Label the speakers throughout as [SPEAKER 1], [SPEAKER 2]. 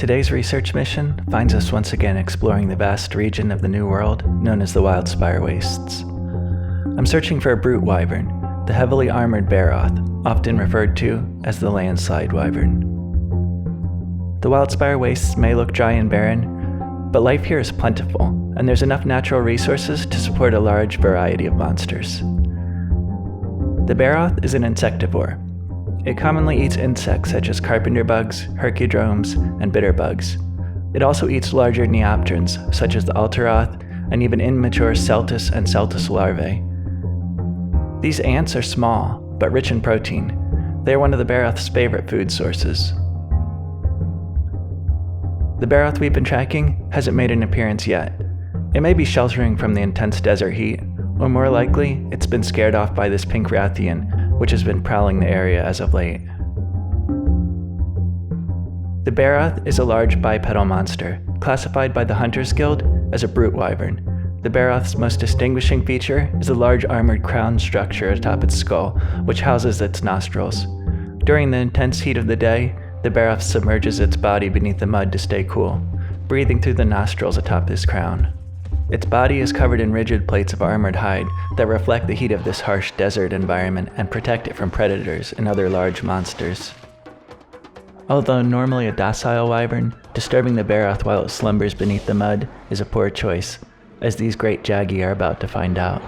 [SPEAKER 1] Today's research mission finds us once again exploring the vast region of the New World known as the Wildspire Wastes. I'm searching for a brute wyvern, the heavily armored Barroth, often referred to as the Landslide Wyvern. The Wildspire Wastes may look dry and barren, but life here is plentiful, and there's enough natural resources to support a large variety of monsters. The Barroth is an insectivore. It commonly eats insects such as carpenter bugs, hercudromes, and bitterbugs. It also eats larger neopterans such as the Alteroth and even immature Celtis and Celtis larvae. These ants are small, but rich in protein. They are one of the Barroth's favorite food sources. The Barroth we've been tracking hasn't made an appearance yet. It may be sheltering from the intense desert heat, or more likely, it's been scared off by this pink Rathian, which has been prowling the area as of late. The Barroth is a large bipedal monster, classified by the Hunters Guild as a brute wyvern. The Barroth's most distinguishing feature is a large armored crown structure atop its skull, which houses its nostrils. During the intense heat of the day, the Barroth submerges its body beneath the mud to stay cool, breathing through the nostrils atop this crown. Its body is covered in rigid plates of armored hide that reflect the heat of this harsh desert environment and protect it from predators and other large monsters. Although normally a docile wyvern, disturbing the Barroth while it slumbers beneath the mud is a poor choice, as these great jaggi are about to find out.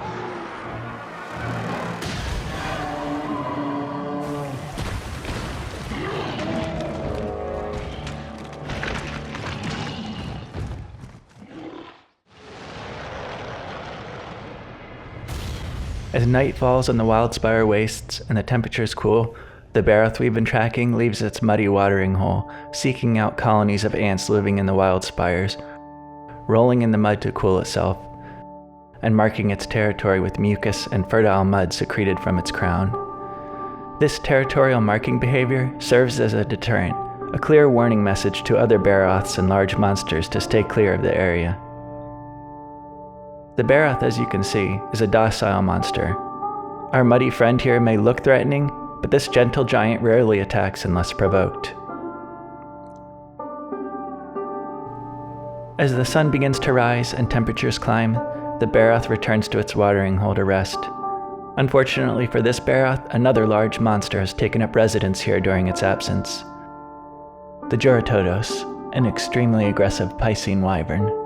[SPEAKER 1] As night falls on the Wildspire Wastes and the temperatures cool, the Barroth we've been tracking leaves its muddy watering hole, seeking out colonies of ants living in the wildspires, rolling in the mud to cool itself, and marking its territory with mucus and fertile mud secreted from its crown. This territorial marking behavior serves as a deterrent, a clear warning message to other Barroths and large monsters to stay clear of the area. The Barroth, as you can see, is a docile monster. Our muddy friend here may look threatening, but this gentle giant rarely attacks unless provoked. As the sun begins to rise and temperatures climb, the Barroth returns to its watering hole to rest. Unfortunately for this Barroth, another large monster has taken up residence here during its absence. The Juratodos, an extremely aggressive Piscine wyvern.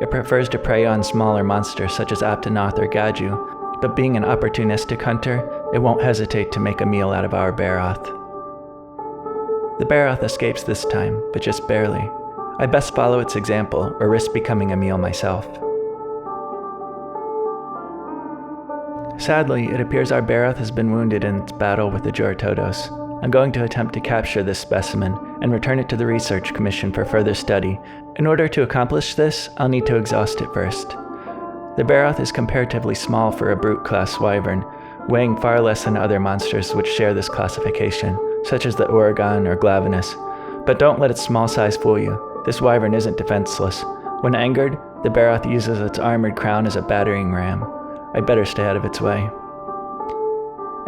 [SPEAKER 1] It prefers to prey on smaller monsters such as Aptonoth or Gaju, but being an opportunistic hunter, it won't hesitate to make a meal out of our Barroth. The Barroth escapes this time, but just barely. I best follow its example or risk becoming a meal myself. Sadly, it appears our Barroth has been wounded in its battle with the Juratodos. I'm going to attempt to capture this specimen and return it to the Research Commission for further study. In order to accomplish this, I'll need to exhaust it first. The Barroth is comparatively small for a brute class wyvern, weighing far less than other monsters which share this classification, such as the Oregon or Glavenus. But don't let its small size fool you. This wyvern isn't defenseless. When angered, the Barroth uses its armored crown as a battering ram. I'd better stay out of its way.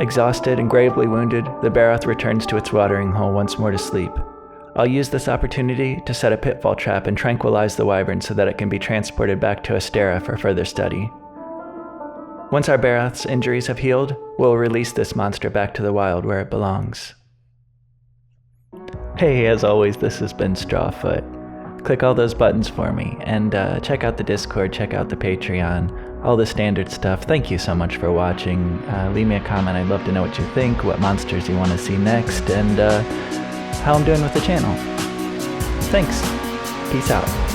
[SPEAKER 1] Exhausted and gravely wounded, the Barroth returns to its watering hole once more to sleep. I'll use this opportunity to set a pitfall trap and tranquilize the wyvern so that it can be transported back to Astera for further study. Once our Barroth's injuries have healed, we'll release this monster back to the wild where it belongs. Hey, as always, this has been Strawfoot. Click all those buttons for me, and check out the Discord, check out the Patreon, all the standard stuff. Thank you so much for watching. Leave me a comment, I'd love to know what you think, what monsters you want to see next, and how I'm doing with the channel. Thanks. Peace out.